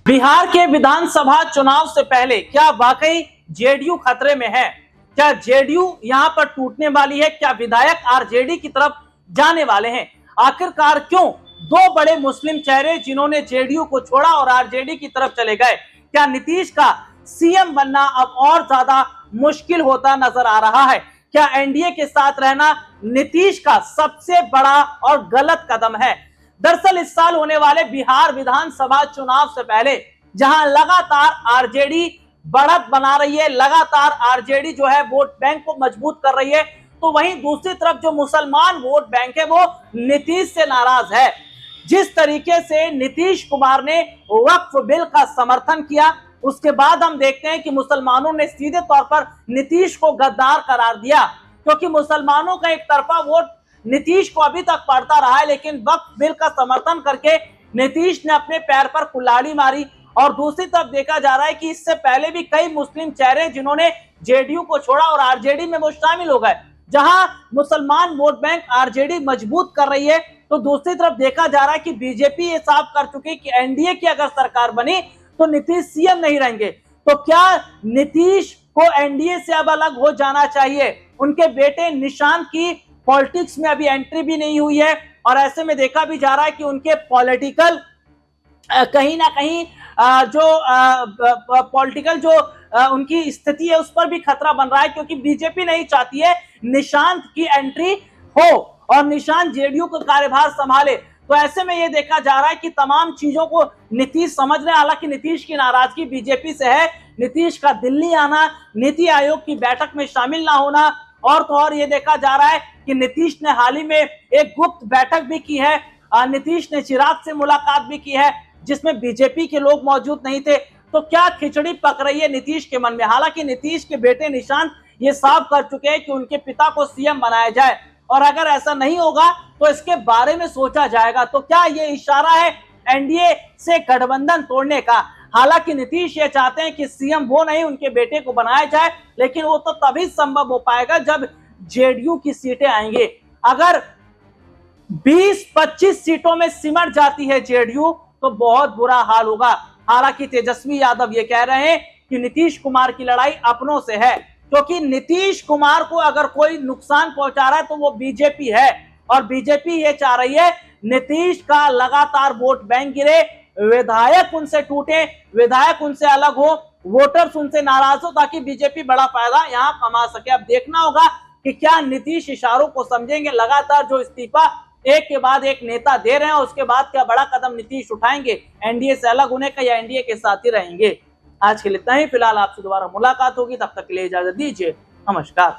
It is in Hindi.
बिहार के विधानसभा चुनाव से पहले क्या वाकई जेडीयू खतरे में है? क्या जेडीयू यहां पर टूटने वाली है? क्या विधायक आरजेडी की तरफ जाने वाले हैं? आखिरकार क्यों दो बड़े मुस्लिम चेहरे जिन्होंने जेडीयू को छोड़ा और आरजेडी की तरफ चले गए, क्या नीतीश का सीएम बनना अब और ज्यादा मुश्किल होता नजर आ रहा है? क्या एनडीए के साथ रहना नीतीश का सबसे बड़ा और गलत कदम है? दरअसल इस साल होने वाले बिहार विधानसभा चुनाव से पहले जहां लगातार आरजेडी बढ़त बना रही है, लगातार आरजेडी जो है वोट बैंक को मजबूत कर रही है, तो वहीं दूसरी तरफ जो मुसलमान वोट बैंक है वो नीतीश से नाराज है। जिस तरीके से नीतीश कुमार ने वक्फ बिल का समर्थन किया, उसके बाद हम देखते हैं कि मुसलमानों ने सीधे तौर पर नीतीश को गद्दार करार दिया, क्योंकि मुसलमानों का एक तरफा वोट नीतीश को अभी तक पड़ता रहा है, लेकिन वक्फ बिल का समर्थन करके नीतीश ने अपने पैर पर कुल्हाड़ी मारी। और दूसरी तरफ देखा जा रहा है कि इससे पहले भी कई मुस्लिम चेहरे जिन्होंने जेडीयू को छोड़ा और आरजेडी में वो शामिल हो गए। जहां मुसलमान वोट बैंक आरजेडी मजबूत कर रही है, तो दूसरी तरफ देखा जा रहा है कि बीजेपी ये साफ कर चुकी है कि एनडीए की अगर सरकार बनी तो नीतीश सीएम नहीं रहेंगे। तो क्या नीतीश को एनडीए से अब अलग हो जाना चाहिए? उनके बेटे निशांत की पॉलिटिक्स में अभी एंट्री भी नहीं हुई है, और ऐसे में देखा भी जा रहा है कि उनके पॉलिटिकल कहीं ना कहीं पॉलिटिकल जो उनकी स्थिति है उस पर भी खतरा बन रहा है, क्योंकि बीजेपी नहीं चाहती है निशांत की एंट्री हो और निशांत जेडीयू का कार्यभार संभाले। तो ऐसे में ये देखा जा रहा है कि तमाम चीजों को नीतीश समझ रहे हैं। हालांकि नीतीश की नाराजगी बीजेपी से है, नीतीश का दिल्ली आना, नीति आयोग की बैठक में शामिल ना होना, और तो और ये देखा जा रहा है कि नीतीश ने हाल ही में एक गुप्त बैठक भी की है। नीतीश ने चिराग से मुलाकात भी की है, जिसमें बीजेपी के लोग मौजूद नहीं थे। तो क्या खिचड़ी पक रही है नीतीश के मन में? हालांकि नीतीश के बेटे निशांत ये साफ कर चुके हैं कि उनके पिता को सीएम बनाया जाए, और अगर ऐसा नहीं होगा तो इसके बारे में सोचा जाएगा। तो क्या ये इशारा है एनडीए से गठबंधन तोड़ने का? हालांकि नीतीश ये चाहते हैं कि सीएम वो नहीं उनके बेटे को बनाया जाए, लेकिन वो तो तभी संभव हो पाएगा जब जेडीयू की सीटें आएंगे। अगर 20-25 सीटों में सिमट जाती है जेडीयू तो बहुत बुरा हाल होगा। हालांकि तेजस्वी यादव ये कह रहे हैं कि नीतीश कुमार की लड़ाई अपनों से है, क्योंकि नीतीश कुमार को अगर कोई नुकसान पहुंचा रहा है तो वो बीजेपी है, और बीजेपी ये चाह रही है नीतीश का लगातार वोट बैंक गिरे, विधायक उनसे टूटे, विधायक उनसे अलग हो, वोटर्स उनसे नाराज हो, ताकि बीजेपी बड़ा फायदा यहां कमा सके। अब देखना होगा कि क्या नीतीश इशारों को समझेंगे। लगातार जो इस्तीफा एक के बाद एक नेता दे रहे हैं, उसके बाद क्या बड़ा कदम नीतीश उठाएंगे एनडीए से अलग होने का, या एनडीए के साथ ही रहेंगे? आज के लिए इतना ही। फिलहाल आपसे दोबारा मुलाकात होगी, तब तक के लिए इजाजत दीजिए। नमस्कार।